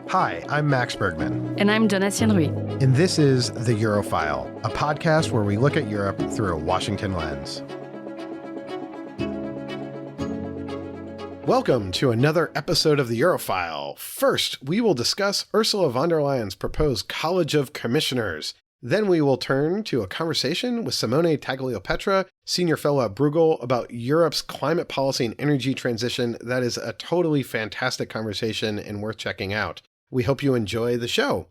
Hi, I'm Max Bergman. And I'm Donatien Rui. And this is The Eurofile, a podcast where we look at Europe through a Washington lens. Welcome to another episode of The Eurofile. First, we will discuss Ursula von der Leyen's proposed College of Commissioners. Then we will turn to a conversation with Simone Tagliapietra, senior fellow at Bruegel, about Europe's climate policy and energy transition. That is a totally fantastic conversation and worth checking out. We hope you enjoy the show.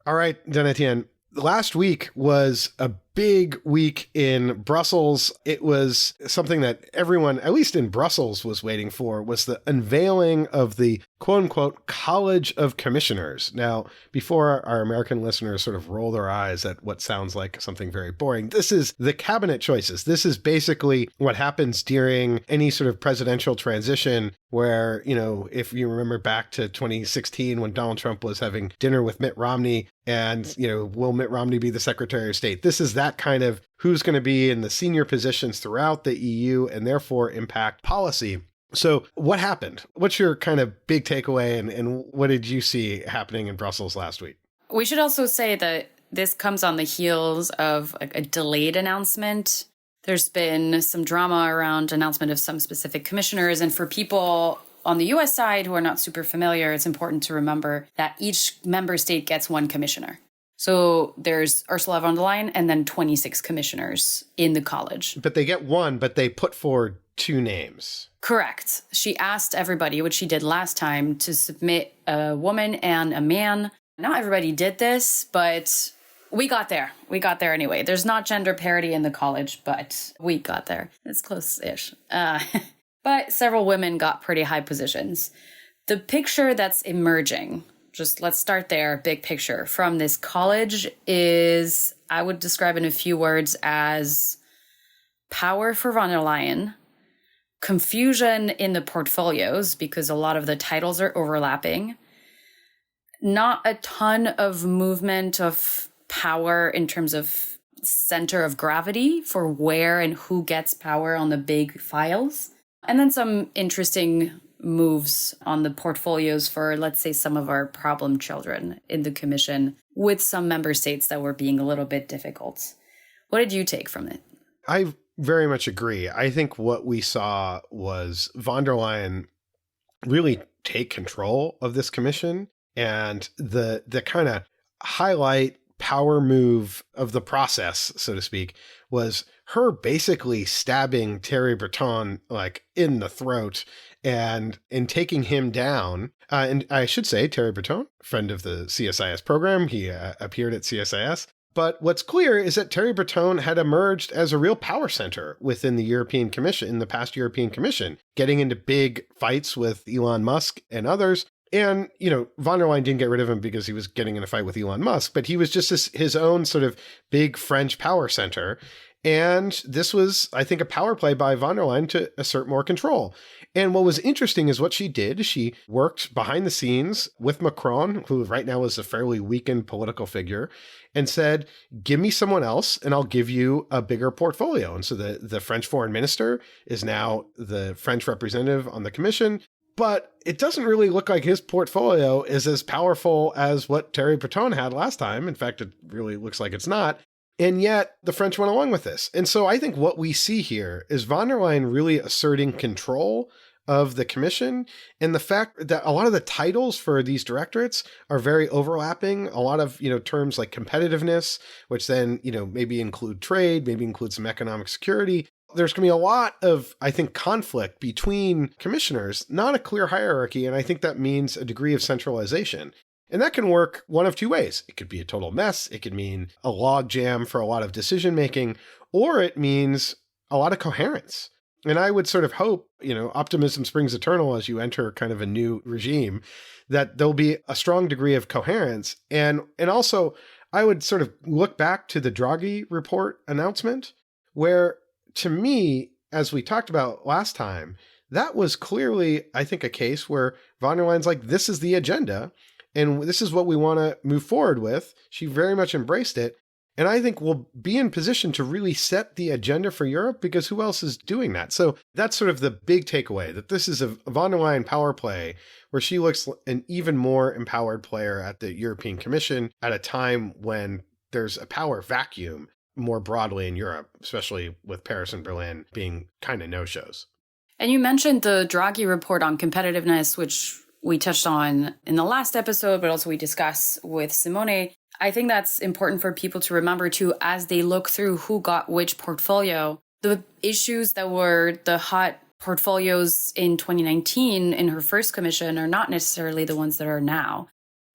All right, Donatien, last week was a big week in Brussels. It was something that everyone, at least in Brussels, was waiting for, was the unveiling of the quote-unquote College of Commissioners. Now, before our American listeners sort of roll their eyes at what sounds like something very boring, this is the cabinet choices. This is basically what happens during any sort of presidential transition where, you know, if you remember back to 2016 when Donald Trump was having dinner with Mitt Romney and, you know, will Mitt Romney be the Secretary of State? This is that kind of who's going to be in the senior positions throughout the EU and therefore impact policy. So what happened? What's your kind of big takeaway and what did you see happening in Brussels last week? We should also say that this comes on the heels of a delayed announcement. There's been some drama around announcement of some specific commissioners. And for people on the US side who are not super familiar, it's important to remember that each member state gets one commissioner. So there's Ursula von der Leyen and then 26 commissioners in the college. But they get one, but they put forward two names. Correct. She asked everybody, which she did last time, to submit a woman and a man. Not everybody did this, but we got there. We got there anyway. There's not gender parity in the college, but we got there. It's close-ish. But several women got pretty high positions. The picture that's emerging, just let's start there, big picture, from this college is, I would describe in a few words as power for von der Leyen, confusion in the portfolios because a lot of the titles are overlapping, not a ton of movement of power in terms of center of gravity for where and who gets power on the big files, and then some interesting moves on the portfolios for, let's say, some of our problem children in the commission with some member states that were being a little bit difficult. What did you take from it? I very much agree. I think what we saw was von der Leyen really take control of this commission, and the kind of highlight power move of the process, so to speak, was her basically stabbing Thierry Breton like in the throat and taking him down. And I should say Thierry Breton, friend of the CSIS program, he appeared at CSIS. But what's clear is that Thierry Breton had emerged as a real power center within the European Commission, in the past European Commission, getting into big fights with Elon Musk and others. And, you know, von der Leyen didn't get rid of him because he was getting in a fight with Elon Musk, but he was just his own sort of big French power center. And this was, I think, a power play by von der Leyen to assert more control. And what was interesting is what she did. She worked behind the scenes with Macron, who right now is a fairly weakened political figure, and said, give me someone else and I'll give you a bigger portfolio. And so the French foreign minister is now the French representative on the commission. But it doesn't really look like his portfolio is as powerful as what Thierry Breton had last time. In fact, it really looks like it's not. And yet the French went along with this. And so I think what we see here is von der Leyen really asserting control of the commission, and the fact that a lot of the titles for these directorates are very overlapping. A lot of, you know, terms like competitiveness, which then, you know, maybe include trade, maybe include some economic security. There's going to be a lot of, I think, conflict between commissioners, not a clear hierarchy. And I think that means a degree of centralization. And that can work one of two ways. It could be a total mess. It could mean a log jam for a lot of decision making, or it means a lot of coherence. And I would sort of hope, you know, optimism springs eternal as you enter kind of a new regime, that there'll be a strong degree of coherence. And also, I would sort of look back to the Draghi report announcement, where to me, as we talked about last time, that was clearly, I think, a case where von der Leyen's like, this is the agenda, and this is what we want to move forward with. She very much embraced it. And I think we'll be in position to really set the agenda for Europe, because who else is doing that? So that's sort of the big takeaway, that this is a von der Leyen power play where she looks an even more empowered player at the European Commission at a time when there's a power vacuum more broadly in Europe, especially with Paris and Berlin being kind of no-shows. And you mentioned the Draghi report on competitiveness, which we touched on in the last episode, but also we discussed with Simone. I think that's important for people to remember too, as they look through who got which portfolio. The issues that were the hot portfolios in 2019 in her first commission are not necessarily the ones that are now.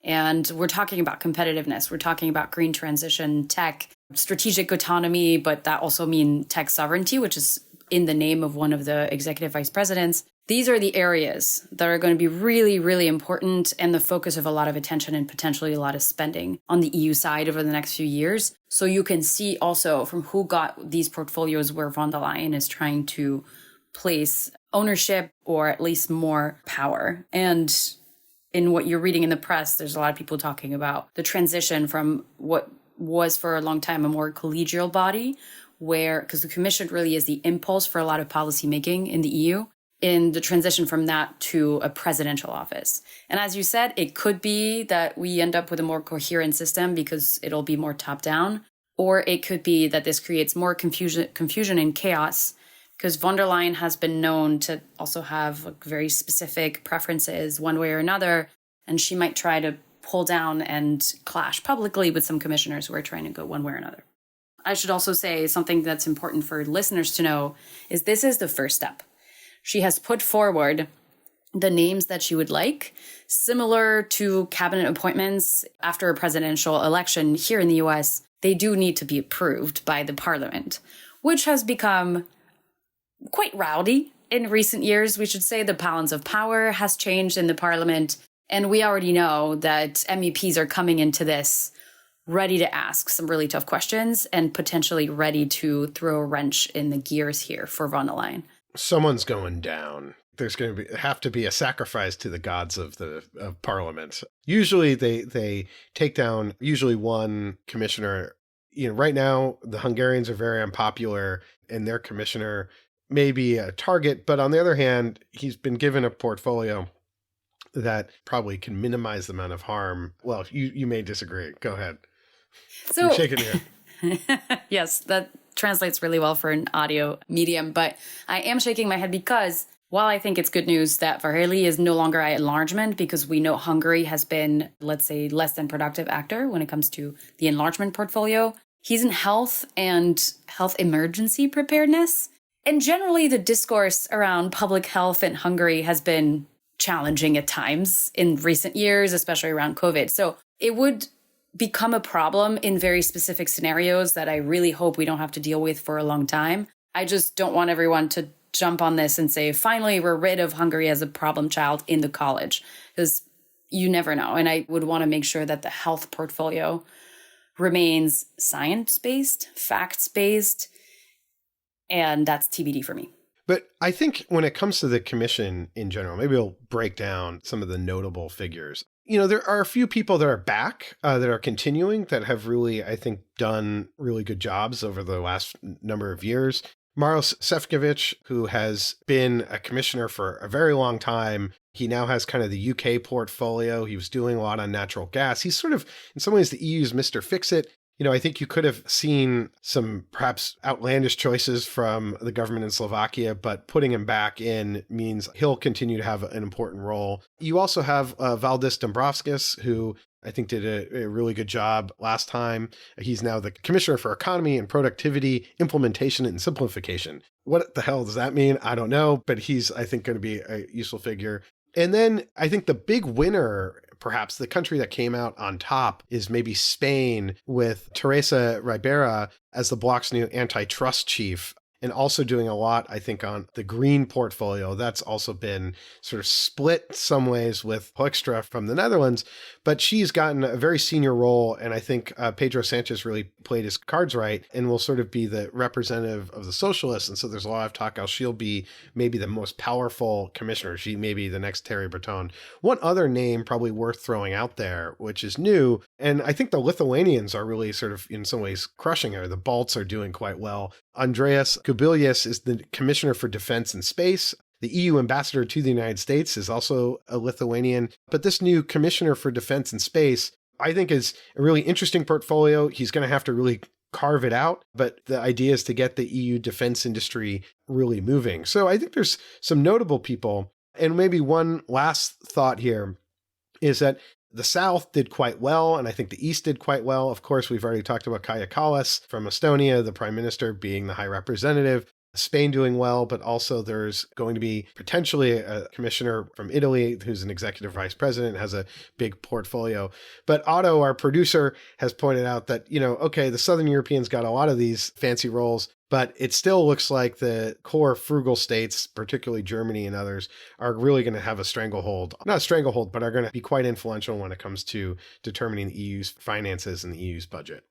And we're talking about competitiveness. We're talking about green transition, tech, strategic autonomy, but that also means tech sovereignty, which is in the name of one of the executive vice presidents. These are the areas that are going to be really, really important and the focus of a lot of attention and potentially a lot of spending on the EU side over the next few years. So you can see also from who got these portfolios where von der Leyen is trying to place ownership or at least more power. And in what you're reading in the press, there's a lot of people talking about the transition from what was for a long time a more collegial body, where, because the Commission really is the impulse for a lot of policy making in the EU, in the transition from that to a presidential office. And as you said, it could be that we end up with a more coherent system because it'll be more top down, or it could be that this creates more confusion and chaos, because von der Leyen has been known to also have very specific preferences one way or another, and she might try to pull down and clash publicly with some commissioners who are trying to go one way or another. I should also say something that's important for listeners to know is this is the first step. She has put forward the names that she would like, similar to cabinet appointments after a presidential election here in the US. They do need to be approved by the parliament, which has become quite rowdy in recent years. We should say the balance of power has changed in the parliament. And we already know that MEPs are coming into this ready to ask some really tough questions and potentially ready to throw a wrench in the gears here for von der Leyen. Someone's going down. There's going to have to be a sacrifice to the gods of Parliament. Usually they take down usually one commissioner. Right now the Hungarians are very unpopular, and their commissioner may be a target. But on the other hand, he's been given a portfolio that probably can minimize the amount of harm. Well, you may disagree. Go ahead. So, you're shaking your head. Yes, that translates really well for an audio medium, but I am shaking my head because while I think it's good news that Várhelyi is no longer at enlargement, because we know Hungary has been, let's say, less than productive actor when it comes to the enlargement portfolio, he's in health and health emergency preparedness. And generally the discourse around public health in Hungary has been challenging at times in recent years, especially around COVID. So it would become a problem in very specific scenarios that I really hope we don't have to deal with for a long time. I just don't want everyone to jump on this and say, finally, we're rid of Hungary as a problem child in the college, because you never know. And I would want to make sure that the health portfolio remains science-based, facts-based, and that's TBD for me. But I think when it comes to the commission in general, maybe we'll break down some of the notable figures. There are a few people that are back, that are continuing, that have really, I think, done really good jobs over the last number of years. Maros Šefčovič, who has been a commissioner for a very long time. He now has kind of the UK portfolio. He was doing a lot on natural gas. He's sort of, in some ways, the EU's Mr. Fix-It. I think you could have seen some perhaps outlandish choices from the government in Slovakia, but putting him back in means he'll continue to have an important role. You also have Valdis Dombrovskis, who I think did a really good job last time. He's now the Commissioner for Economy and Productivity, Implementation and Simplification. What the hell does that mean? I don't know, but he's, I think, going to be a useful figure. And then I think the big winner, perhaps the country that came out on top, is maybe Spain, with Teresa Ribera as the bloc's new antitrust chief. and also doing a lot, I think, on the green portfolio. That's also been sort of split some ways with Hoekstra from the Netherlands, but she's gotten a very senior role. And I think Pedro Sanchez really played his cards right and will sort of be the representative of the socialists. And so there's a lot of talk how she'll be maybe the most powerful commissioner. She may be the next Thierry Breton. One other name probably worth throwing out there, which is new, and I think the Lithuanians are really sort of in some ways crushing her. The Balts are doing quite well. Andreas Kubilius is the Commissioner for Defense and Space. The EU ambassador to the United States is also a Lithuanian. But this new Commissioner for Defense and Space, I think, is a really interesting portfolio. He's going to have to really carve it out, but the idea is to get the EU defense industry really moving. So I think there's some notable people. And maybe one last thought here is that the South did quite well, and I think the East did quite well. Of course, we've already talked about Kaja Kallas from Estonia, the prime minister being the high representative. Spain doing well, but also there's going to be potentially a commissioner from Italy who's an executive vice president, has a big portfolio. But Otto, our producer, has pointed out that, okay, the Southern Europeans got a lot of these fancy roles, but it still looks like the core frugal states, particularly Germany and others, are really going to have a stranglehold. Not a stranglehold, but are going to be quite influential when it comes to determining the EU's finances and the EU's budget.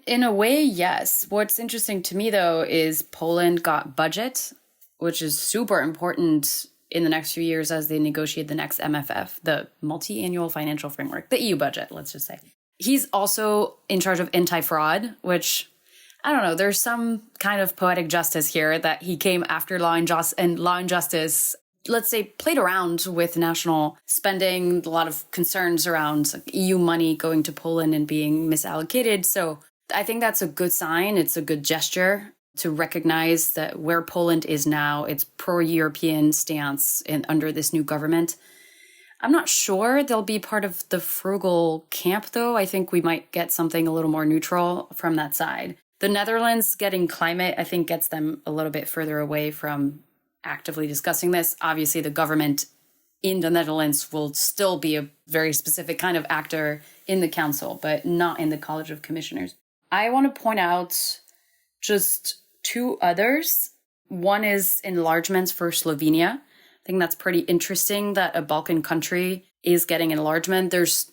In a way, yes. What's interesting to me, though, is Poland got budget, which is super important in the next few years as they negotiate the next MFF, the multi-annual financial framework, the EU budget, let's just say. He's also in charge of anti-fraud, which, I don't know, there's some kind of poetic justice here that he came after Law and Justice, let's say, played around with national spending, a lot of concerns around EU money going to Poland and being misallocated. So I think that's a good sign. It's a good gesture to recognize that where Poland is now, its pro-European stance under this new government. I'm not sure they'll be part of the frugal camp, though. I think we might get something a little more neutral from that side. The Netherlands getting climate, I think, gets them a little bit further away from actively discussing this. Obviously, the government in the Netherlands will still be a very specific kind of actor in the council, but not in the College of Commissioners. I want to point out just two others. One is enlargements for Slovenia. I think that's pretty interesting that a Balkan country is getting enlargement. There's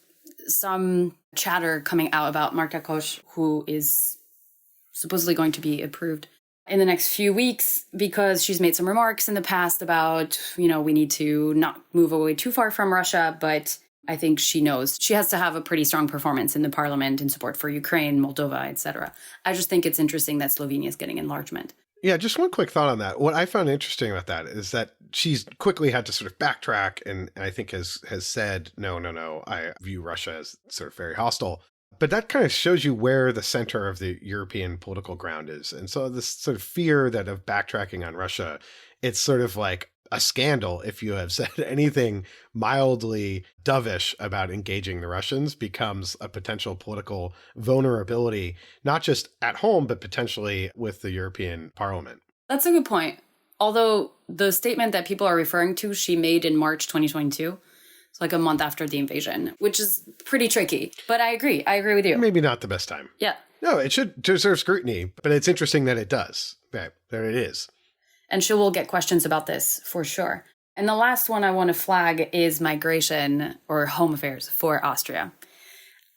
some chatter coming out about Marta Koš, who is supposedly going to be approved in the next few weeks because she's made some remarks in the past about, we need to not move away too far from Russia, but I think she knows she has to have a pretty strong performance in the parliament in support for Ukraine, Moldova, etc. I just think it's interesting that Slovenia is getting enlargement. Yeah, just one quick thought on that. What I found interesting about that is that she's quickly had to sort of backtrack and I think has said, no, I view Russia as sort of very hostile. But that kind of shows you where the center of the European political ground is. And so this sort of fear that of backtracking on Russia, it's sort of like a scandal if you have said anything mildly dovish about engaging the Russians becomes a potential political vulnerability, not just at home, but potentially with the European Parliament. That's a good point. Although the statement that people are referring to, she made in March 2022. It's like a month after the invasion, which is pretty tricky. But I agree. I agree with you. Maybe not the best time. Yeah. No, it should deserve scrutiny, but it's interesting that it does. Okay, there it is. And she will get questions about this for sure. And the last one I want to flag is migration or home affairs for Austria.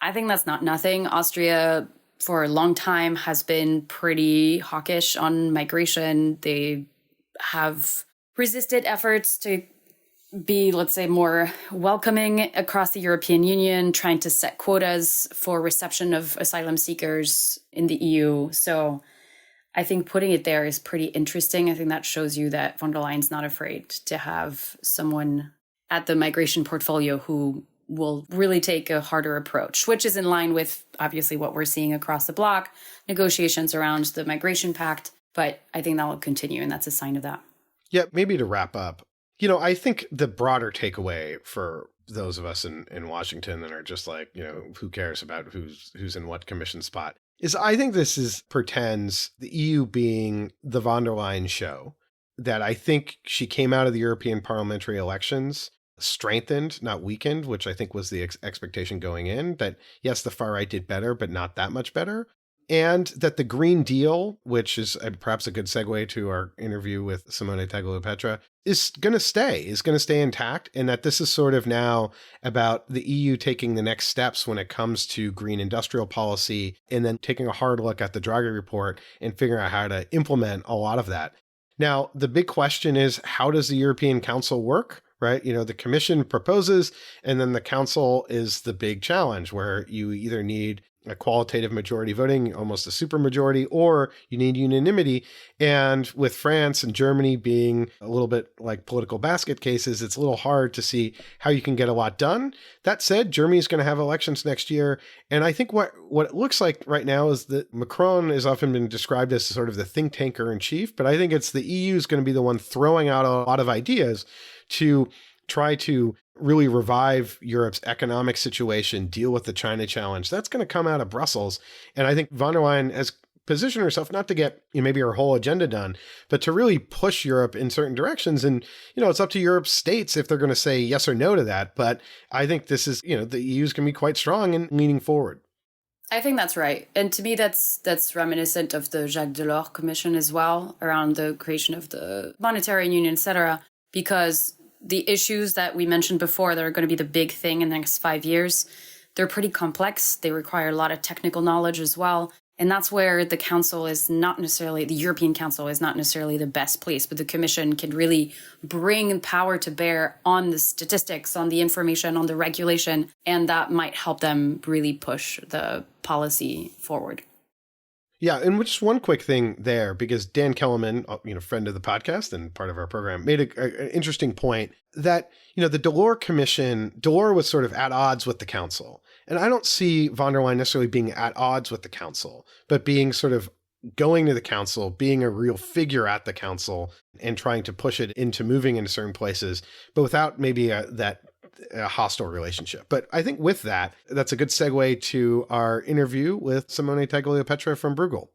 I think that's not nothing. Austria, for a long time, has been pretty hawkish on migration. They have resisted efforts to be, let's say, more welcoming across the European Union, trying to set quotas for reception of asylum seekers in the EU. So I think putting it there is pretty interesting. I think that shows you that von der Leyen's not afraid to have someone at the migration portfolio who will really take a harder approach, which is in line with obviously what we're seeing across the bloc, negotiations around the migration pact. But I think that will continue, and that's a sign of that. Yeah, maybe to wrap up, I think the broader takeaway for those of us in Washington that are just like, who cares about who's in what commission spot is I think this pretends the EU being the von der Leyen show, that I think she came out of the European parliamentary elections strengthened, not weakened, which I think was the expectation going in, that yes, the far right did better, but not that much better. and that the Green Deal, which is perhaps a good segue to our interview with Simone Tagliapietra, is going to stay intact, and that this is sort of now about the EU taking the next steps when it comes to green industrial policy, and then taking a hard look at the Draghi report and figuring out how to implement a lot of that. Now, the big question is, how does the European Council work? Right? The Commission proposes, and then the Council is the big challenge, where you either need a qualitative majority voting, almost a supermajority, or you need unanimity. And with France and Germany being a little bit like political basket cases, it's a little hard to see how you can get a lot done. That said, Germany is going to have elections next year. And I think what it looks like right now is that Macron has often been described as sort of the think tanker in chief, but I think it's the EU is going to be the one throwing out a lot of ideas to try to really revive Europe's economic situation, deal with the China challenge. That's going to come out of Brussels. And I think von der Leyen has positioned herself not to get maybe her whole agenda done, but to really push Europe in certain directions. And, it's up to Europe's states if they're going to say yes or no to that. But I think this is, the EU is going to be quite strong in leaning forward. I think that's right. And to me, that's reminiscent of the Jacques Delors Commission as well, around the creation of the monetary union, et cetera, because the issues that we mentioned before that are going to be the big thing in the next 5 years, they're pretty complex. They require a lot of technical knowledge as well. And that's where the European Council is not necessarily the best place, but the Commission can really bring power to bear on the statistics, on the information, on the regulation, and that might help them really push the policy forward. Yeah, and just one quick thing there, because Dan Kellerman, friend of the podcast and part of our program, made an interesting point that, the Delors was sort of at odds with the Council. And I don't see von der Leyen necessarily being at odds with the Council, but being sort of going to the Council, being a real figure at the Council and trying to push it into moving into certain places, but without maybe a hostile relationship. But I think with that, that's a good segue to our interview with Simone Tagliapietra from Bruegel.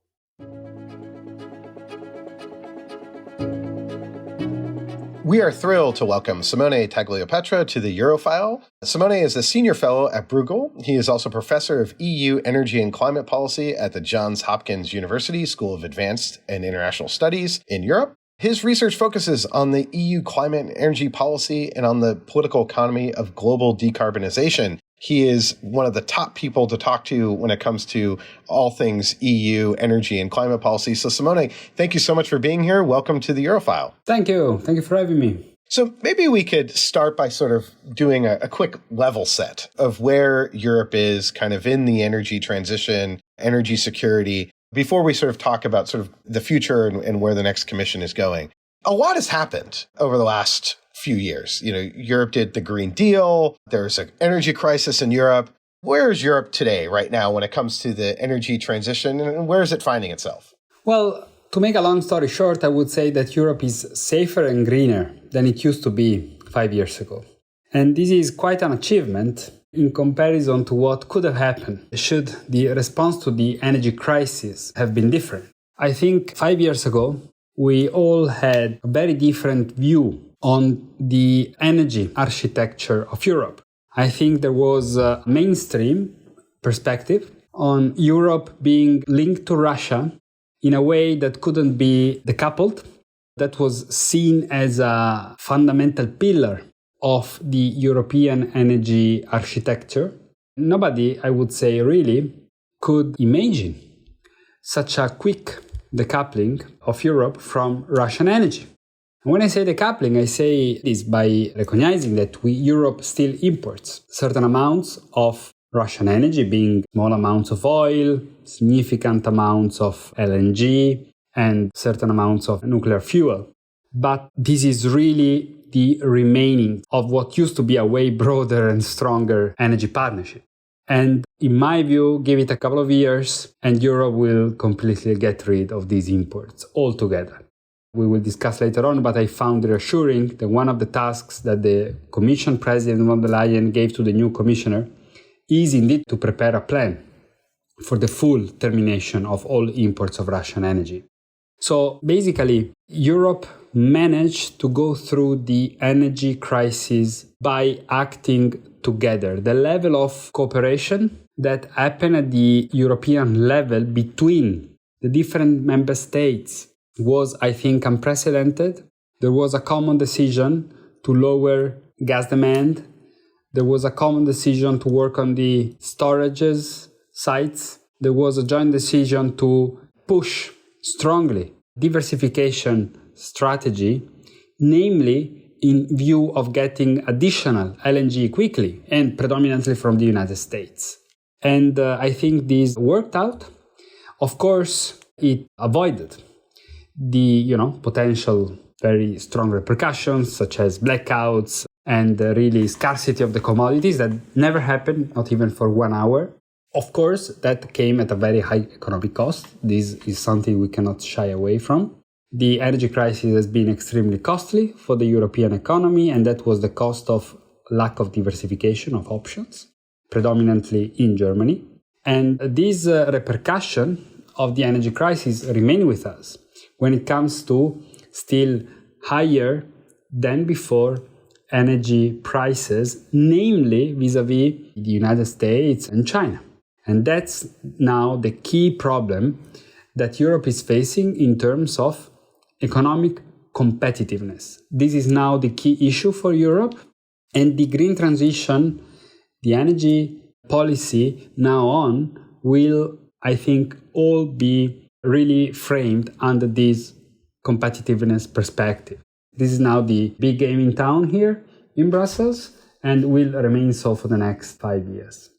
We are thrilled to welcome Simone Tagliapietra to the Eurofile. Simone is a senior fellow at Bruegel. He is also professor of EU energy and climate policy at the Johns Hopkins University School of Advanced and International Studies in Europe. His research focuses on the EU climate and energy policy and on the political economy of global decarbonization. He is one of the top people to talk to when it comes to all things EU energy and climate policy. So Simone, thank you so much for being here. Welcome to the Eurofile. Thank you. Thank you for having me. So maybe we could start by sort of doing a quick level set of where Europe is kind of in the energy transition, energy security, before we sort of talk about sort of the future and where the next commission is going. A lot has happened over the last few years. Europe did the Green Deal. There's an energy crisis in Europe. Where is Europe today, right now, when it comes to the energy transition, and where is it finding itself? Well, to make a long story short, I would say that Europe is safer and greener than it used to be 5 years ago. And this is quite an achievement in comparison to what could have happened should the response to the energy crisis have been different. I think 5 years ago, we all had a very different view on the energy architecture of Europe. I think there was a mainstream perspective on Europe being linked to Russia in a way that couldn't be decoupled, that was seen as a fundamental pillar of the European energy architecture. Nobody, I would say, really could imagine such a quick decoupling of Europe from Russian energy. And when I say decoupling, I say this by recognizing that Europe still imports certain amounts of Russian energy, being small amounts of oil, significant amounts of LNG, and certain amounts of nuclear fuel. But this is really the remaining of what used to be a way broader and stronger energy partnership. And in my view, give it a couple of years and Europe will completely get rid of these imports altogether. We will discuss later on, but I found reassuring that one of the tasks that the Commission President von der Leyen gave to the new commissioner is indeed to prepare a plan for the full termination of all imports of Russian energy. So basically, Europe managed to go through the energy crisis by acting together. The level of cooperation that happened at the European level between the different member states was, I think, unprecedented. There was a common decision to lower gas demand. There was a common decision to work on the storages sites. There was a joint decision to push strongly diversification strategy, namely in view of getting additional LNG quickly and predominantly from the United States. And I think this worked out. Of course, it avoided the potential very strong repercussions such as blackouts and really scarcity of the commodities that never happened, not even for 1 hour. Of course, that came at a very high economic cost. This is something we cannot shy away from. The energy crisis has been extremely costly for the European economy, and that was the cost of lack of diversification of options, predominantly in Germany. And this repercussion of the energy crisis remain with us when it comes to still higher than before energy prices, namely vis-a-vis the United States and China. And that's now the key problem that Europe is facing in terms of economic competitiveness. This is now the key issue for Europe, and the green transition, the energy policy now on will, I think, all be really framed under this competitiveness perspective. This is now the big game in town here in Brussels and will remain so for the next 5 years.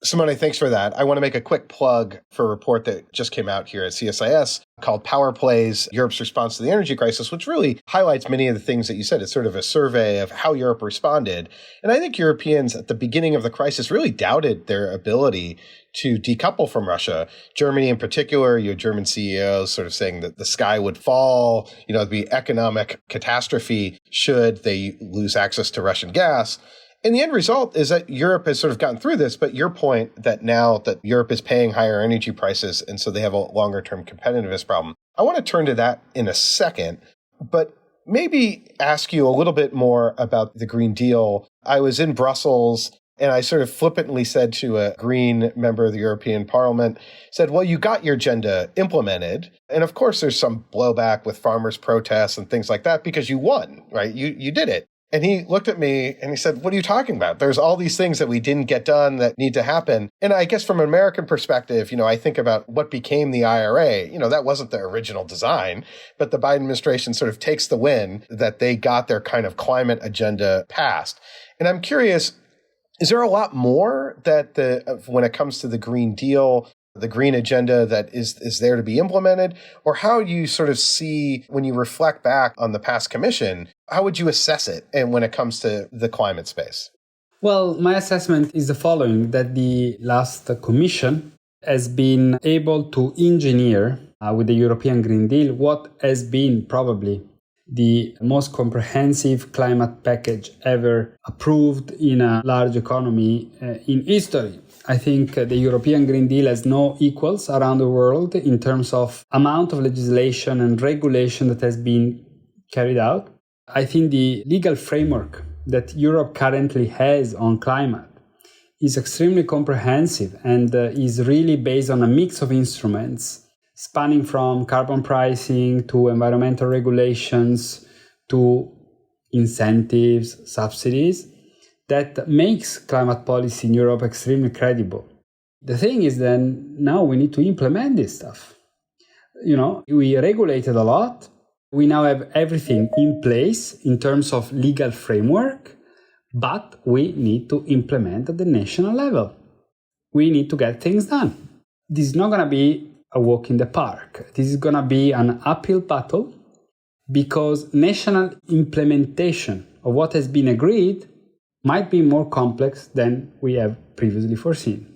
Simone, thanks for that. I want to make a quick plug for a report that just came out here at CSIS called Power Plays, Europe's Response to the Energy Crisis, which really highlights many of the things that you said. It's sort of a survey of how Europe responded. And I think Europeans at the beginning of the crisis really doubted their ability to decouple from Russia. Germany in particular, you had German CEOs sort of saying that the sky would fall, it'd be economic catastrophe should they lose access to Russian gas. And the end result is that Europe has sort of gotten through this, but your point that now that Europe is paying higher energy prices, and so they have a longer-term competitiveness problem. I want to turn to that in a second, but maybe ask you a little bit more about the Green Deal. I was in Brussels, and I sort of flippantly said to a Green member of the European Parliament, said, well, you got your agenda implemented. And of course, there's some blowback with farmers' protests and things like that because you won, right? You did it. And he looked at me and he said, what are you talking about? There's all these things that we didn't get done that need to happen. And I guess from an American perspective, I think about what became the IRA. That wasn't the original design, but the Biden administration sort of takes the win that they got their kind of climate agenda passed. And I'm curious, is there a lot more that when it comes to the Green Deal, the green agenda that is there to be implemented? Or how do you sort of see, when you reflect back on the past commission, how would you assess it and when it comes to the climate space? Well, my assessment is the following, that the last commission has been able to engineer with the European Green Deal what has been probably the most comprehensive climate package ever approved in a large economy in history. I think the European Green Deal has no equals around the world in terms of amount of legislation and regulation that has been carried out. I think the legal framework that Europe currently has on climate is extremely comprehensive and is really based on a mix of instruments spanning from carbon pricing to environmental regulations to incentives, subsidies, that makes climate policy in Europe extremely credible. The thing is then, now we need to implement this stuff. We regulated a lot. We now have everything in place in terms of legal framework, but we need to implement at the national level. We need to get things done. This is not going to be a walk in the park. This is going to be an uphill battle because national implementation of what has been agreed might be more complex than we have previously foreseen,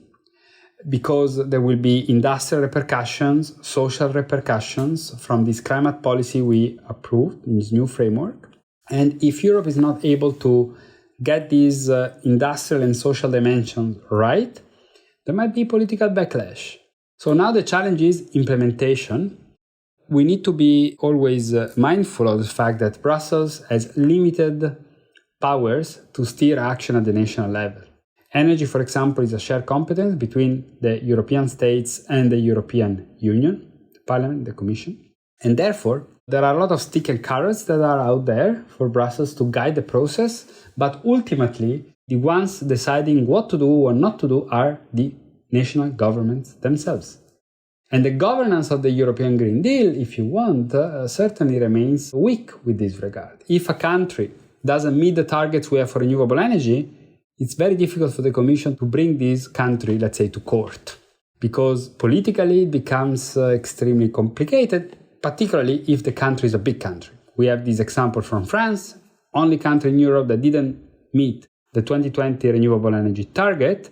because there will be industrial repercussions, social repercussions from this climate policy we approved in this new framework. And if Europe is not able to get these industrial and social dimensions right, there might be political backlash. So now the challenge is implementation. We need to be always mindful of the fact that Brussels has limited powers to steer action at the national level. Energy, for example, is a shared competence between the European states and the European Union, the Parliament, the Commission. And therefore, there are a lot of stick and carrots that are out there for Brussels to guide the process, but ultimately, the ones deciding what to do or not to do are the national governments themselves. And the governance of the European Green Deal, if you want, certainly remains weak with this regard. If a country doesn't meet the targets we have for renewable energy, it's very difficult for the Commission to bring this country, let's say, to court, because politically it becomes extremely complicated, particularly if the country is a big country. We have this example from France, only country in Europe that didn't meet the 2020 renewable energy target.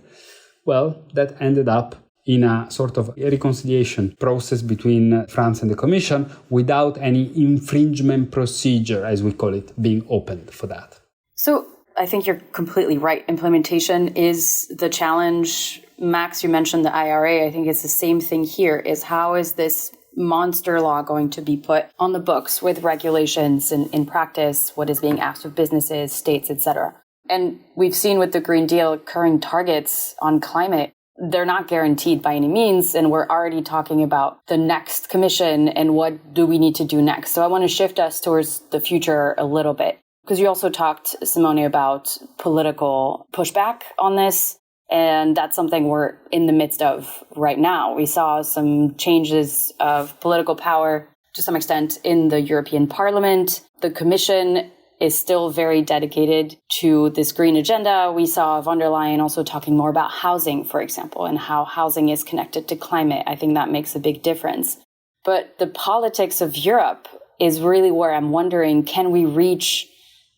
Well, that ended up in a sort of reconciliation process between France and the Commission without any infringement procedure, as we call it, being opened for that. So I think you're completely right. Implementation is the challenge. Max, you mentioned the IRA. I think it's the same thing here, is how is this monster law going to be put on the books with regulations and in practice, what is being asked of businesses, states, etc. And we've seen with the Green Deal current targets on climate, they're not guaranteed by any means. And we're already talking about the next commission and what do we need to do next. So I want to shift us towards the future a little bit, because you also talked, Simone, about political pushback on this. And that's something we're in the midst of right now. We saw some changes of political power to some extent in the European Parliament. The Commission is still very dedicated to this green agenda. We saw von der Leyen also talking more about housing, for example, and how housing is connected to climate. I think that makes a big difference. But the politics of Europe is really where I'm wondering, can we reach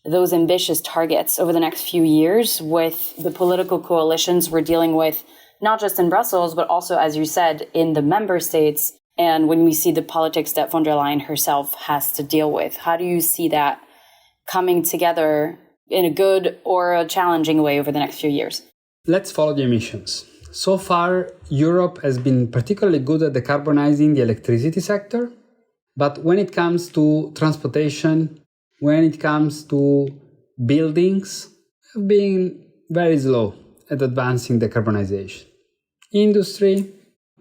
those ambitious targets over the next few years with the political coalitions we're dealing with, not just in Brussels, but also, as you said, in the member states? And when we see the politics that von der Leyen herself has to deal with, how do you see that coming together in a good or a challenging way over the next few years? Let's follow the emissions. So far, Europe has been particularly good at decarbonizing the electricity sector. But when it comes to transportation, when it comes to buildings, we've been very slow at advancing decarbonization. Industry,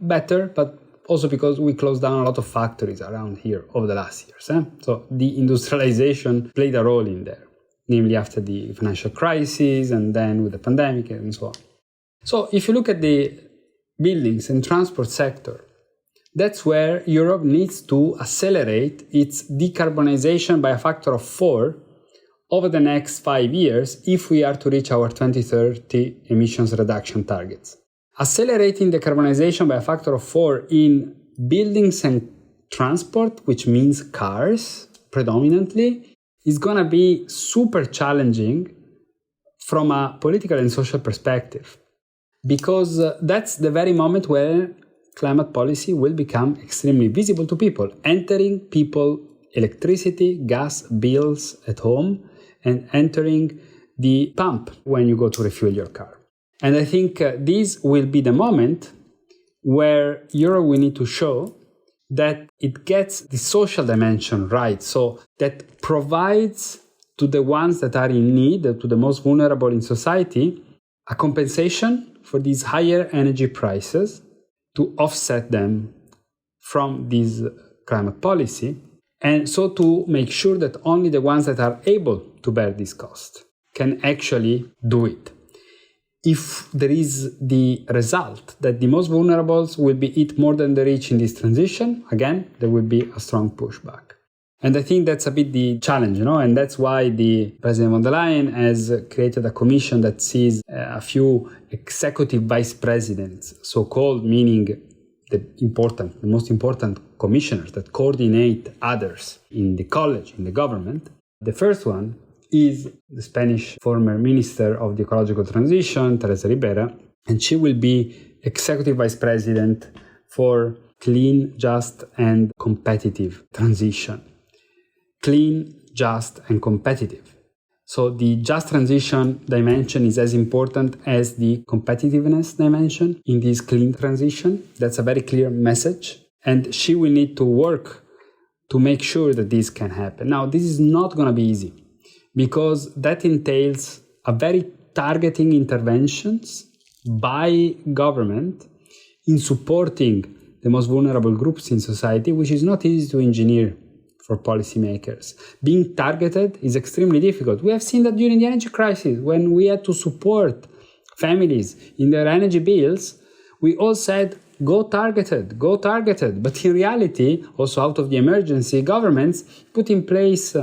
better, but also because we closed down a lot of factories around here over the last years. So the industrialization played a role in there, namely after the financial crisis and then with the pandemic and so on. So if you look at the buildings and transport sector, that's where Europe needs to accelerate its decarbonization by a factor of 4 over the next 5 years if we are to reach our 2030 emissions reduction targets. Accelerating decarbonization by a factor of 4 in buildings and transport, which means cars predominantly, is going to be super challenging from a political and social perspective, because that's the very moment where climate policy will become extremely visible to people, entering people electricity, gas bills at home, and entering the pump when you go to refuel your car. And I think this will be the moment where Europe will need to show that it gets the social dimension right, so that provides to the ones that are in need, to the most vulnerable in society, a compensation for these higher energy prices to offset them from this climate policy, and so to make sure that only the ones that are able to bear this cost can actually do it. If there is the result that the most vulnerables will be hit more than the rich in this transition, again, there will be a strong pushback. And I think that's a bit the challenge, and that's why the President von der Leyen has created a commission that sees a few executive vice presidents, so-called, meaning the most important commissioners that coordinate others in the college, in the government. The first one is the Spanish former Minister of the Ecological Transition, Teresa Ribera, and she will be Executive Vice President for Clean, Just and Competitive Transition. Clean, just and competitive. So the just transition dimension is as important as the competitiveness dimension in this clean transition. That's a very clear message. And she will need to work to make sure that this can happen. Now, this is not going to be easy, because that entails a very targeting interventions by government in supporting the most vulnerable groups in society, which is not easy to engineer for policymakers. Being targeted is extremely difficult. We have seen that during the energy crisis, when we had to support families in their energy bills, we all said, go targeted. But in reality, also out of the emergency, governments put in place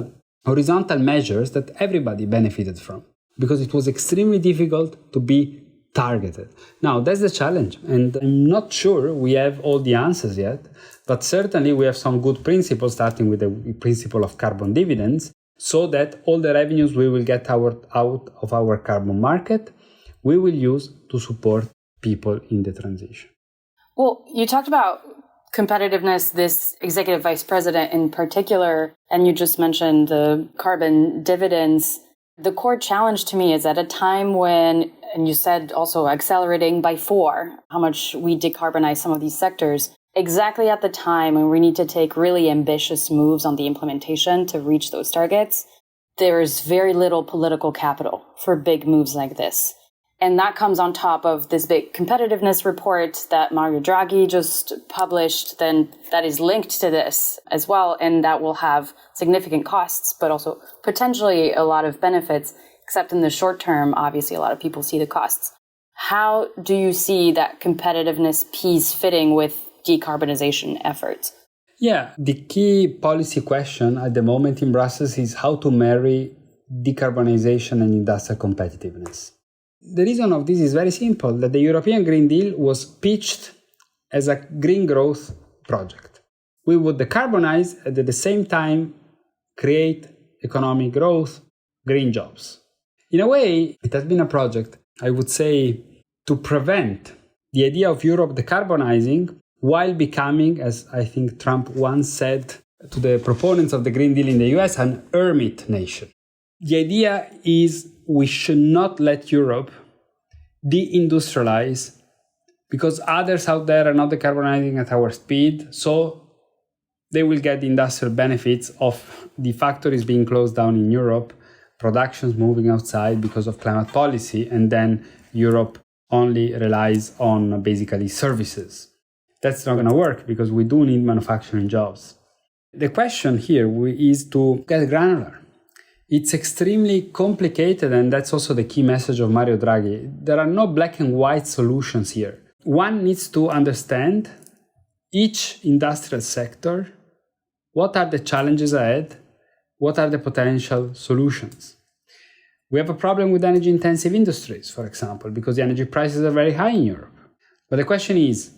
horizontal measures that everybody benefited from, because it was extremely difficult to be targeted. Now, that's the challenge, and I'm not sure we have all the answers yet, but certainly we have some good principles, starting with the principle of carbon dividends, so that all the revenues we will get out of our carbon market, we will use to support people in the transition. Well, you talked about competitiveness, this executive vice president in particular, and you just mentioned the carbon dividends. The core challenge to me is at a time when, and you said also accelerating by 4, how much we decarbonize some of these sectors, exactly at the time when we need to take really ambitious moves on the implementation to reach those targets, there's very little political capital for big moves like this. And that comes on top of this big competitiveness report that Mario Draghi just published, then that is linked to this as well. And that will have significant costs, but also potentially a lot of benefits, except in the short term, obviously a lot of people see the costs. How do you see that competitiveness piece fitting with decarbonization efforts? Yeah, the key policy question at the moment in Brussels is how to marry decarbonization and industrial competitiveness. The reason of this is very simple, that the European Green Deal was pitched as a green growth project. We would decarbonize and at the same time create economic growth, green jobs. In a way, it has been a project, I would say, to prevent the idea of Europe decarbonizing while becoming, as I think Trump once said to the proponents of the Green Deal in the US, an hermit nation. The idea is we should not let Europe deindustrialize because others out there are not decarbonizing at our speed, so they will get the industrial benefits of the factories being closed down in Europe, productions moving outside because of climate policy, and then Europe only relies on basically services. That's not going to work because we do need manufacturing jobs. The question here is to get granular. It's extremely complicated, and that's also the key message of Mario Draghi. There are no black and white solutions here. One needs to understand each industrial sector, what are the challenges ahead, what are the potential solutions. We have a problem with energy-intensive industries, for example, because the energy prices are very high in Europe. But the question is,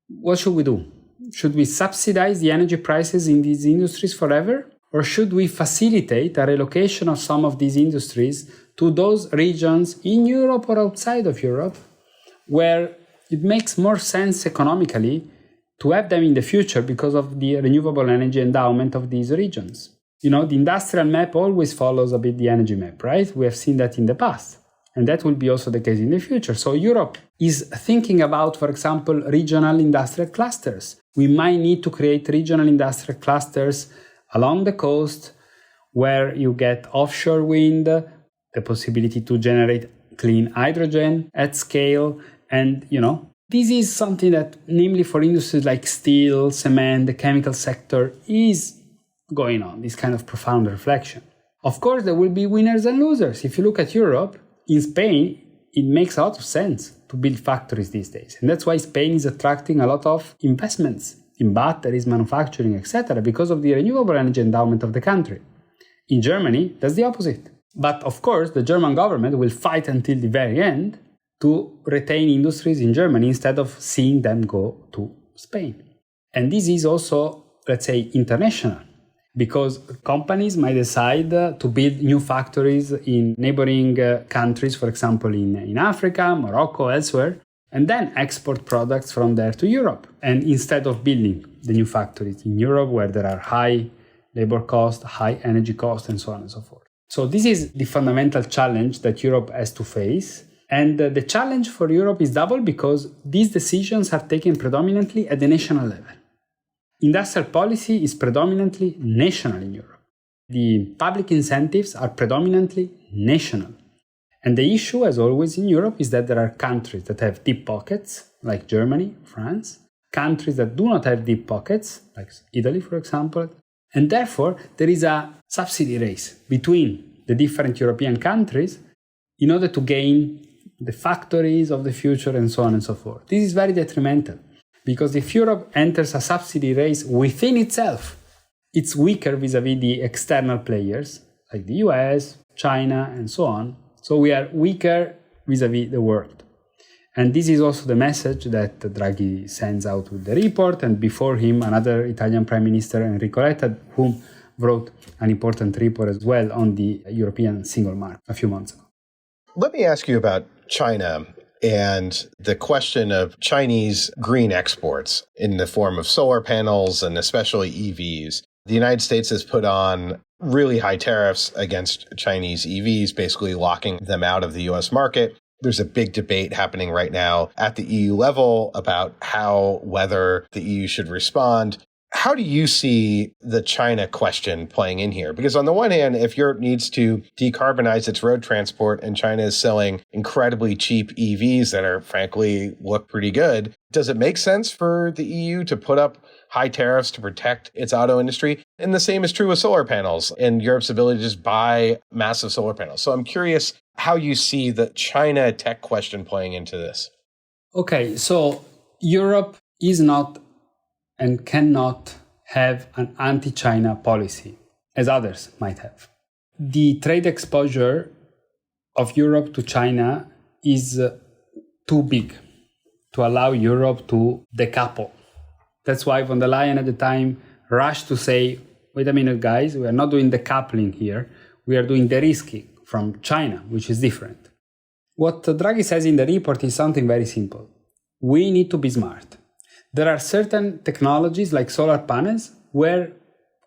what should we do? Should we subsidize the energy prices in these industries forever? Or should we facilitate a relocation of some of these industries to those regions in Europe or outside of Europe where it makes more sense economically to have them in the future because of the renewable energy endowment of these regions? You know, the industrial map always follows a bit the energy map, right? We have seen that in the past, and that will be also the case in the future. So Europe is thinking about, for example, regional industrial clusters. We might need to create regional industrial clusters along the coast where you get offshore wind, the possibility to generate clean hydrogen at scale. And, this is something that, namely for industries like steel, cement, the chemical sector, is going on, this kind of profound reflection. Of course, there will be winners and losers. If you look at Europe, in Spain, it makes a lot of sense to build factories these days. And that's why Spain is attracting a lot of investments in batteries, manufacturing, etc., because of the renewable energy endowment of the country. In Germany, that's the opposite. But of course, the German government will fight until the very end to retain industries in Germany instead of seeing them go to Spain. And this is also, let's say, international, because companies might decide to build new factories in neighboring countries, for example, in Africa, Morocco, elsewhere, and then export products from there to Europe. And instead of building the new factories in Europe where there are high labor costs, high energy costs, and so on and so forth. So this is the fundamental challenge that Europe has to face. And the challenge for Europe is double because these decisions are taken predominantly at the national level. Industrial policy is predominantly national in Europe. The public incentives are predominantly national. And the issue, as always in Europe, is that there are countries that have deep pockets, like Germany, France, countries that do not have deep pockets, like Italy, for example. And therefore, there is a subsidy race between the different European countries in order to gain the factories of the future and so on and so forth. This is very detrimental because if Europe enters a subsidy race within itself, it's weaker vis-à-vis the external players like the US, China, and so on. So we are weaker vis-à-vis the world. And this is also the message that Draghi sends out with the report. And before him, another Italian Prime Minister, Enrico Letta, whom wrote an important report as well on the European single market a few months ago. Let me ask you about China and the question of Chinese green exports in the form of solar panels and especially EVs. The United States has put on really high tariffs against Chinese EVs, basically locking them out of the US market. There's a big debate happening right now at the EU level about whether the EU should respond. How do you see the China question playing in here? Because on the one hand, if Europe needs to decarbonize its road transport and China is selling incredibly cheap EVs that are frankly look pretty good, does it make sense for the EU to put up high tariffs to protect its auto industry? And the same is true with solar panels and Europe's ability to just buy massive solar panels. So I'm curious how you see the China tech question playing into this. Okay, so Europe is not and cannot have an anti-China policy, as others might have. The trade exposure of Europe to China is too big to allow Europe to decouple. That's why von der Leyen at the time rushed to say, wait a minute, guys, we are not doing decoupling here. We are doing de-risking from China, which is different. What Draghi says in the report is something very simple. We need to be smart. There are certain technologies like solar panels where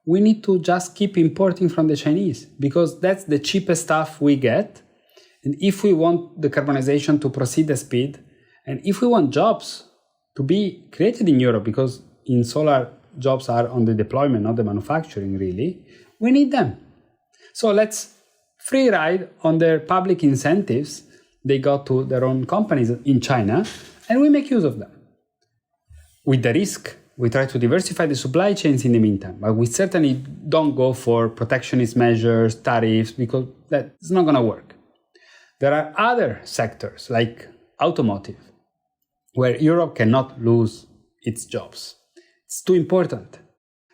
we need to just keep importing from the Chinese because that's the cheapest stuff we get. And if we want decarbonization to proceed at speed, and if we want jobs to be created in Europe, because in solar jobs are on the deployment, not the manufacturing really, we need them. So let's free ride on their public incentives they got to their own companies in China, and we make use of them. With the risk, we try to diversify the supply chains in the meantime, but we certainly don't go for protectionist measures, tariffs, because that's not going to work. There are other sectors like automotive, where Europe cannot lose its jobs. It's too important.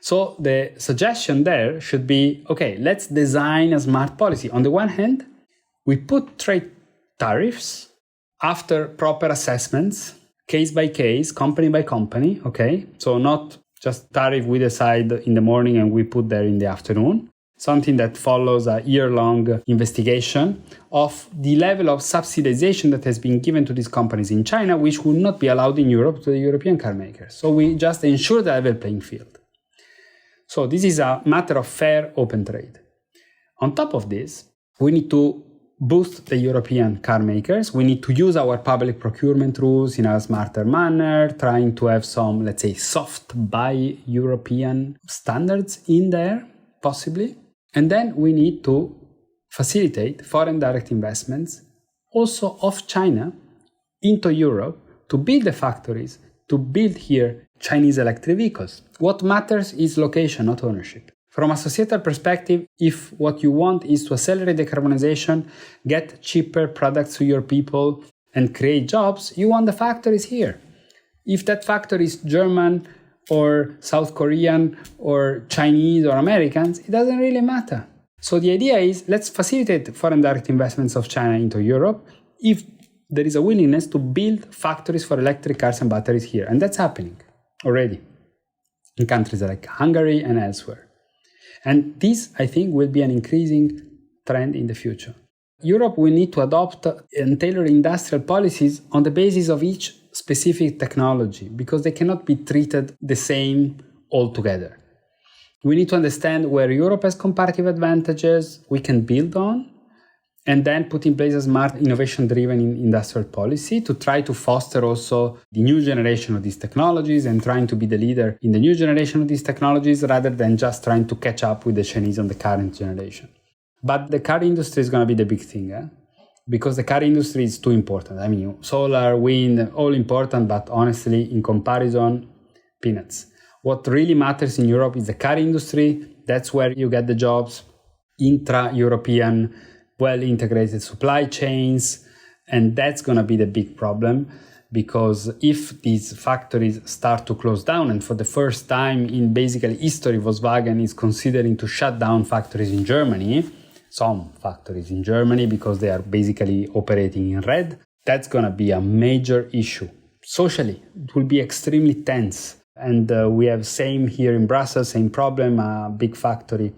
So the suggestion there should be, okay, let's design a smart policy. On the one hand, we put trade tariffs after proper assessments, case by case, company by company, okay? So not just tariff we decide in the morning and we put there in the afternoon. Something that follows a year-long investigation of the level of subsidization that has been given to these companies in China, which would not be allowed in Europe to the European car makers. So we just ensure the level playing field. So this is a matter of fair open trade. On top of this, we need to boost the European car makers. We need to use our public procurement rules in a smarter manner, trying to have some, let's say, soft buy European standards in there, possibly. And then we need to facilitate foreign direct investments, also of China, into Europe to build the factories, to build here Chinese electric vehicles. What matters is location, not ownership. From a societal perspective, if what you want is to accelerate decarbonization, get cheaper products to your people, and create jobs, you want the factories here. If that factory is German or South Korean or Chinese or Americans, it doesn't really matter. So the idea is, let's facilitate foreign direct investments of China into Europe if there is a willingness to build factories for electric cars and batteries here. And that's happening already in countries like Hungary and elsewhere. And this, I think, will be an increasing trend in the future. Europe will need to adopt and tailor industrial policies on the basis of each specific technology because they cannot be treated the same altogether. We need to understand where Europe has comparative advantages we can build on, and then put in place a smart, innovation-driven industrial policy to try to foster also the new generation of these technologies and trying to be the leader in the new generation of these technologies rather than just trying to catch up with the Chinese on the current generation. But the car industry is going to be the big thing. because the car industry is too important. I mean, solar, wind, all important, but honestly, in comparison, peanuts. What really matters in Europe is the car industry. That's where you get the jobs, intra-European, well-integrated supply chains. And that's going to be the big problem, because if these factories start to close down, and for the first time in basically history, Volkswagen is considering to shut down factories in Germany, some factories in Germany, because they are basically operating in red, that's going to be a major issue. Socially, it will be extremely tense. And we have same here in Brussels, same problem. A big factory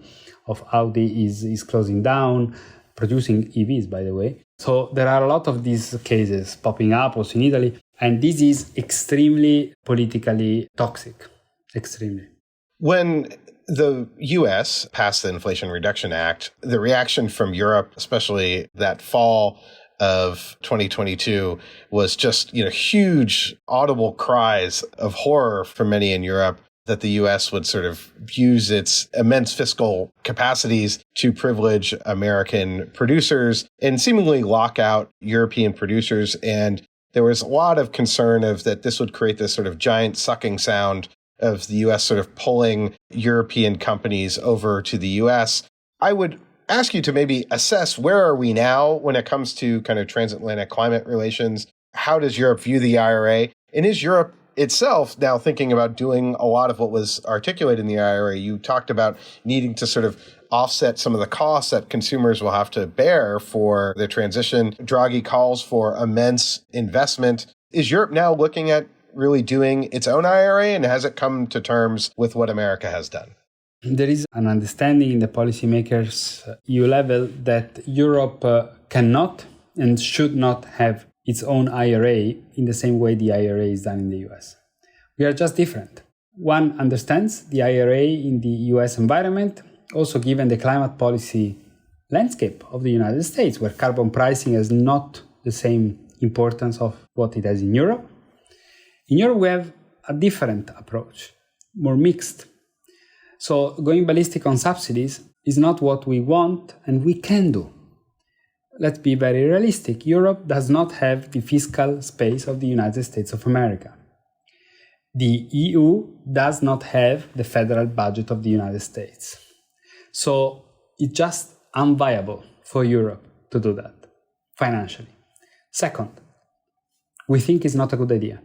of Audi is closing down, producing EVs, by the way. So there are a lot of these cases popping up also in Italy. And this is extremely politically toxic, extremely. When the US passed the Inflation Reduction Act, the reaction from Europe, especially that fall of 2022, was just, huge audible cries of horror from many in Europe that the US would sort of use its immense fiscal capacities to privilege American producers and seemingly lock out European producers. And there was a lot of concern of that this would create this sort of giant sucking sound of the US sort of pulling European companies over to the US. I would ask you to maybe assess, where are we now when it comes to kind of transatlantic climate relations? How does Europe view the IRA? And is Europe itself now thinking about doing a lot of what was articulated in the IRA? You talked about needing to sort of offset some of the costs that consumers will have to bear for the transition. Draghi calls for immense investment. Is Europe now looking at really doing its own IRA, and has it come to terms with what America has done? There is an understanding in the policymakers' EU level that Europe cannot and should not have its own IRA in the same way the IRA is done in the US. We are just different. One understands the IRA in the US environment, also given the climate policy landscape of the United States, where carbon pricing has not the same importance of what it has in Europe. In Europe, we have a different approach, more mixed. So going ballistic on subsidies is not what we want and we can do. Let's be very realistic. Europe does not have the fiscal space of the United States of America. The EU does not have the federal budget of the United States. So it's just unviable for Europe to do that financially. Second, we think it's not a good idea,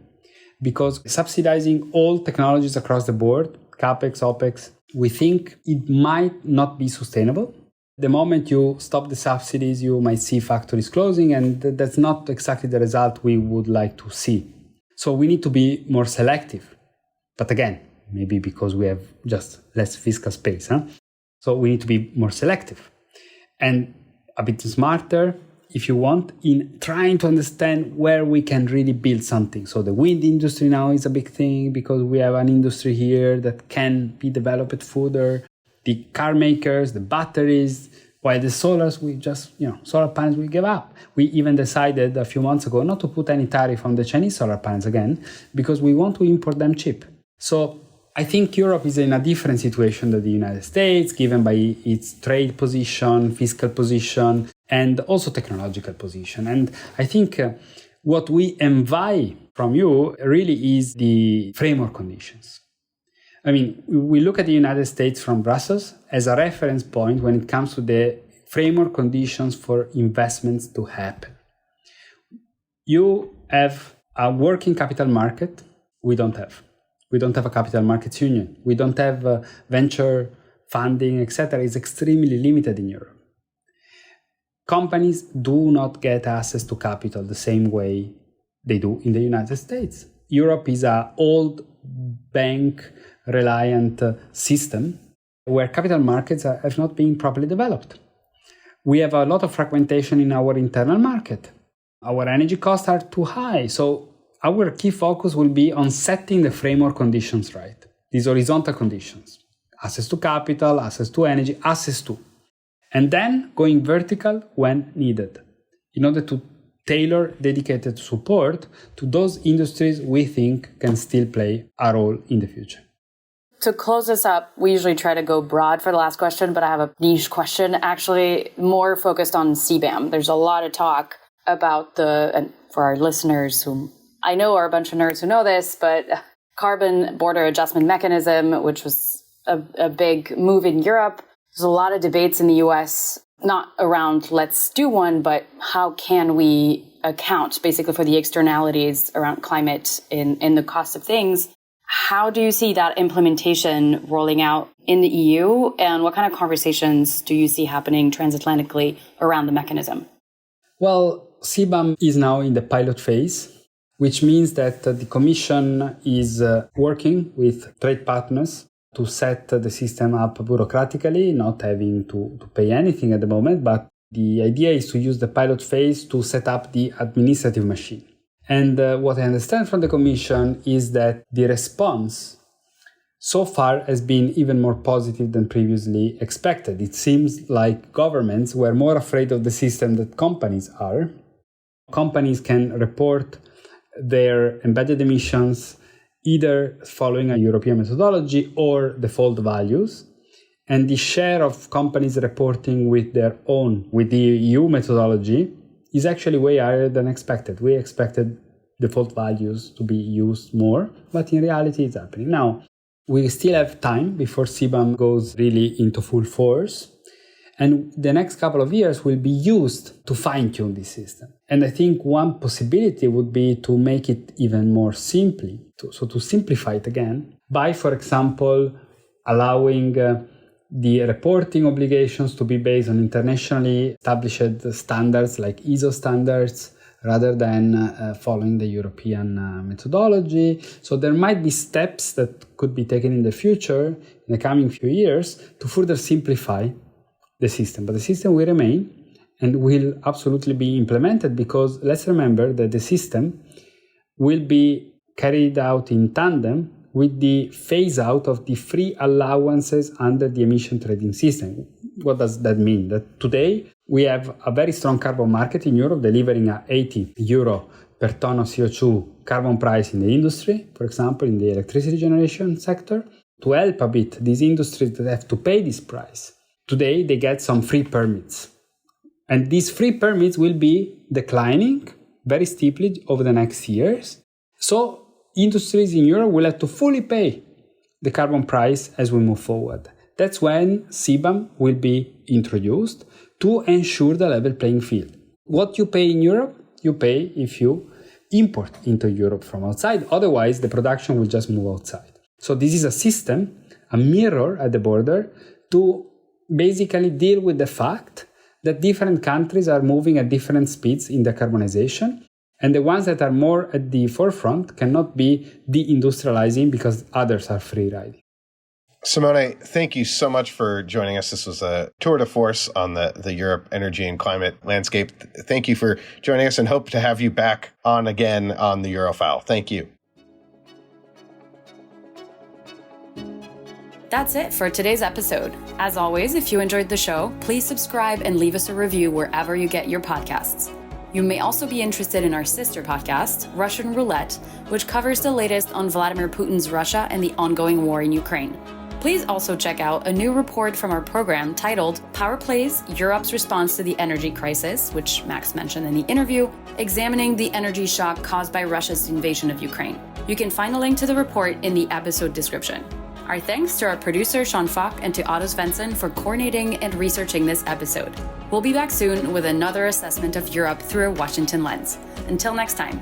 because subsidizing all technologies across the board, CapEx, OpEx, we think it might not be sustainable. The moment you stop the subsidies, you might see factories closing, and that's not exactly the result we would like to see. So we need to be more selective. But again, maybe because we have just less fiscal space. So we need to be more selective and a bit smarter, if you want, in trying to understand where we can really build something. So the wind industry now is a big thing because we have an industry here that can be developed further. The car makers, the batteries, while the solars, we just, solar panels, we give up. We even decided a few months ago not to put any tariff on the Chinese solar panels again, because we want to import them cheap. So I think Europe is in a different situation than the United States, given by its trade position, fiscal position, and also technological position. And I think what we envy from you really is the framework conditions. I mean, we look at the United States from Brussels as a reference point when it comes to the framework conditions for investments to happen. You have a working capital market. We don't have. We don't have a capital markets union. We don't have venture funding, etc. It's extremely limited in Europe. Companies do not get access to capital the same way they do in the United States. Europe is an old bank-reliant system where capital markets have not been properly developed. We have a lot of fragmentation in our internal market. Our energy costs are too high, so our key focus will be on setting the framework conditions right. These horizontal conditions. Access to capital, access to energy, access to. And then going vertical when needed, in order to tailor dedicated support to those industries we think can still play a role in the future. To close this up, we usually try to go broad for the last question, but I have a niche question, actually more focused on CBAM. There's a lot of talk about and for our listeners who I know are a bunch of nerds who know this, but carbon border adjustment mechanism, which was a big move in Europe. There's a lot of debates in the US, not around let's do one, but how can we account basically for the externalities around climate in the cost of things. How do you see that implementation rolling out in the EU? And what kind of conversations do you see happening transatlantically around the mechanism? Well, CBAM is now in the pilot phase, which means that the Commission is working with trade partners to set the system up bureaucratically, not having to pay anything at the moment. But the idea is to use the pilot phase to set up the administrative machine. And what I understand from the Commission is that the response so far has been even more positive than previously expected. It seems like governments were more afraid of the system than companies are. Companies can report their embedded emissions either following a European methodology or default values. And the share of companies reporting with the EU methodology is actually way higher than expected. We expected default values to be used more, but in reality it's happening. Now, we still have time before CBAM goes really into full force. And the next couple of years will be used to fine-tune this system. And I think one possibility would be to make it even more simply, to simplify it again, by, for example, allowing the reporting obligations to be based on internationally established standards like ISO standards rather than following the European methodology. So there might be steps that could be taken in the future, in the coming few years, to further simplify the system. But the system will remain and will absolutely be implemented because let's remember that the system will be carried out in tandem with the phase out of the free allowances under the emission trading system. What does that mean? That today we have a very strong carbon market in Europe delivering a 80 euro per ton of CO2 carbon price in the industry, for example, in the electricity generation sector. To help a bit these industries that have to pay this price, today they get some free permits. And these free permits will be declining very steeply over the next years. So industries in Europe will have to fully pay the carbon price as we move forward. That's when CBAM will be introduced to ensure the level playing field. What you pay in Europe, you pay if you import into Europe from outside. Otherwise, the production will just move outside. So this is a system, a mirror at the border to basically deal with the fact that different countries are moving at different speeds in decarbonization. And the ones that are more at the forefront cannot be deindustrializing because others are free riding. Simone, thank you so much for joining us. This was a tour de force on the Europe energy and climate landscape. Thank you for joining us and hope to have you back on again on the Eurofowl. Thank you. That's it for today's episode. As always, if you enjoyed the show, please subscribe and leave us a review wherever you get your podcasts. You may also be interested in our sister podcast, Russian Roulette, which covers the latest on Vladimir Putin's Russia and the ongoing war in Ukraine. Please also check out a new report from our program titled Power Plays, Europe's Response to the Energy Crisis, which Max mentioned in the interview, examining the energy shock caused by Russia's invasion of Ukraine. You can find a link to the report in the episode description. Our thanks to our producer, Sean Falk, and to Otto Svensson for coordinating and researching this episode. We'll be back soon with another assessment of Europe through a Washington lens. Until next time.